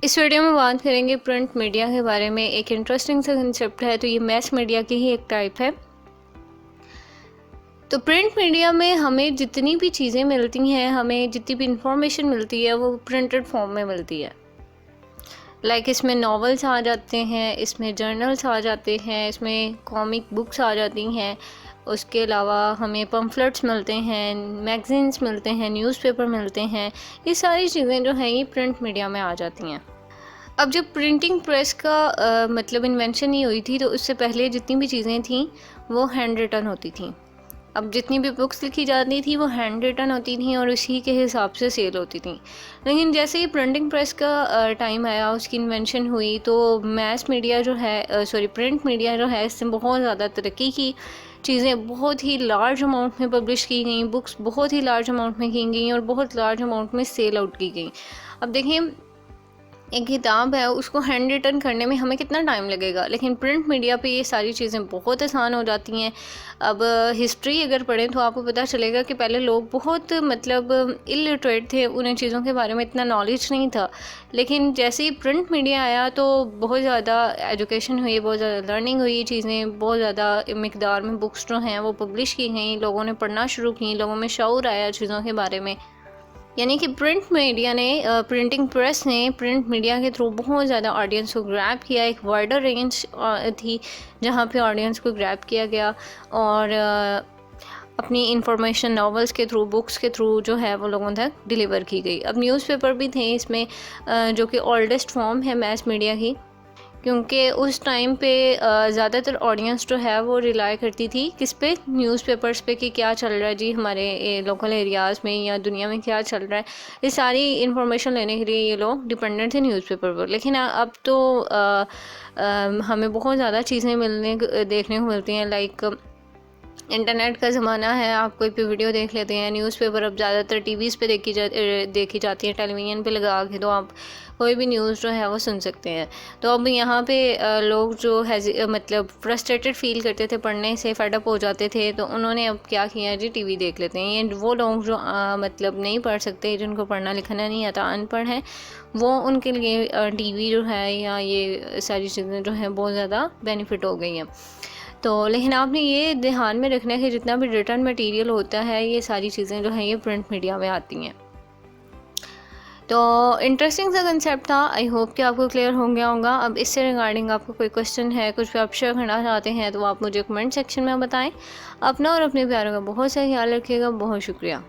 इस वीडियो में बात करेंगे प्रिंट मीडिया के बारे में। एक इंटरेस्टिंग सा कंसेप्ट है, तो ये मैस मीडिया की ही एक टाइप है। तो प्रिंट मीडिया में हमें जितनी भी चीज़ें मिलती हैं, हमें जितनी भी इंफॉर्मेशन मिलती है, वो प्रिंटेड फॉर्म में मिलती है। इसमें नॉवेल्स आ जाते हैं, इसमें जर्नल्स आ जाते हैं, इसमें कॉमिक बुक्स आ जाती हैं। उसके अलावा हमें पम्फलेट्स मिलते हैं, मैगज़ीन्स मिलते हैं, न्यूज़पेपर मिलते हैं। ये सारी चीज़ें जो हैं ये प्रिंट मीडिया में आ जाती हैं। अब जब प्रिंटिंग प्रेस का मतलब इन्वेंशन नहीं हुई थी, तो उससे पहले जितनी भी चीज़ें थीं वो हैंड रिटन होती थीं। अब जितनी भी बुक्स लिखी जाती थी वो हैंड रिटन होती थी और उसी के हिसाब से सेल होती थी। लेकिन जैसे ही प्रिंटिंग प्रेस का टाइम आया, उसकी इन्वेंशन हुई, तो मैस मीडिया जो है प्रिंट मीडिया जो है, इससे बहुत ज़्यादा तरक्की की। चीज़ें बहुत ही लार्ज अमाउंट में पब्लिश की गई, बुक्स बहुत ही लार्ज अमाउंट में की गई और बहुत लार्ज अमाउंट में सेल आउट की गई। अब देखिए, एक किताब है, उसको हैंड रिटन करने में हमें कितना टाइम लगेगा, लेकिन प्रिंट मीडिया पे ये सारी चीज़ें बहुत आसान हो जाती हैं। अब हिस्ट्री अगर पढ़ें तो आपको पता चलेगा कि पहले लोग बहुत इलिटरेट थे, उन्हें चीज़ों के बारे में इतना नॉलेज नहीं था। लेकिन जैसे ही प्रिंट मीडिया आया तो बहुत ज़्यादा एजुकेशन हुई, बहुत ज़्यादा लर्निंग हुई, चीज़ें बहुत ज़्यादा मिकदार में बुक्स जो हैं वो पब्लिश की गई, लोगों ने पढ़ना शुरू की, लोगों में शऊर आया चीज़ों के बारे में। यानी कि प्रिंट मीडिया ने प्रिंटिंग प्रेस ने प्रिंट मीडिया के थ्रू बहुत ज़्यादा ऑडियंस को ग्रैब किया। एक वाइडर रेंज थी जहाँ पे ऑडियंस को ग्रैब किया गया और अपनी इंफॉर्मेशन नॉवेल्स के थ्रू, बुक्स के थ्रू जो है वो लोगों तक डिलीवर की गई। अब न्यूज़पेपर भी थे इसमें, जो कि ओल्डेस्ट फॉर्म है मैस मीडिया की, क्योंकि उस टाइम पे ज़्यादातर ऑडियंस जो है वो रिलाई करती थी किस पे, न्यूज़पेपर्स पे, कि क्या चल रहा है जी हमारे लोकल एरियाज़ में या दुनिया में क्या चल रहा है। ये सारी इन्फॉर्मेशन लेने के लिए ये लोग डिपेंडेंट थे न्यूज़पेपर पर। लेकिन अब तो हमें बहुत ज़्यादा चीज़ें देखने को मिलती हैं। इंटरनेट का ज़माना है, आप कोई भी वीडियो देख लेते हैं। न्यूज़पेपर अब ज़्यादातर टीवीज़ पे देखी जाती है, टेलीविज़न पे लगा के तो आप कोई भी न्यूज़ जो है वो सुन सकते हैं। तो अब यहाँ पे लोग जो है फ्रस्ट्रेटेड फील करते थे, पढ़ने से फेड अप हो जाते थे, तो उन्होंने अब क्या किया जी, टीवी देख लेते हैं। ये वो लोग जो नहीं पढ़ सकते, जिनको पढ़ना लिखना नहीं आता, अनपढ़ हैं, वो उनके लिए टीवी जो है या ये सारी चीज़ें जो हैं बहुत ज़्यादा बेनिफिट हो गई हैं। तो लेकिन आपने ये ध्यान में रखना है कि जितना भी रिटर्न मटेरियल होता है, ये सारी चीज़ें जो हैं ये प्रिंट मीडिया में आती हैं। तो इंटरेस्टिंग सा कंसेप्ट था, आई होप कि आपको क्लियर हो गया होगा। अब इससे रिगार्डिंग आपको कोई क्वेश्चन है, कुछ भी आप शेयर करना चाहते हैं, तो आप मुझे कमेंट सेक्शन में बताएं। अपना और अपने प्यारों का बहुत सा ख्याल रखिएगा। बहुत शुक्रिया।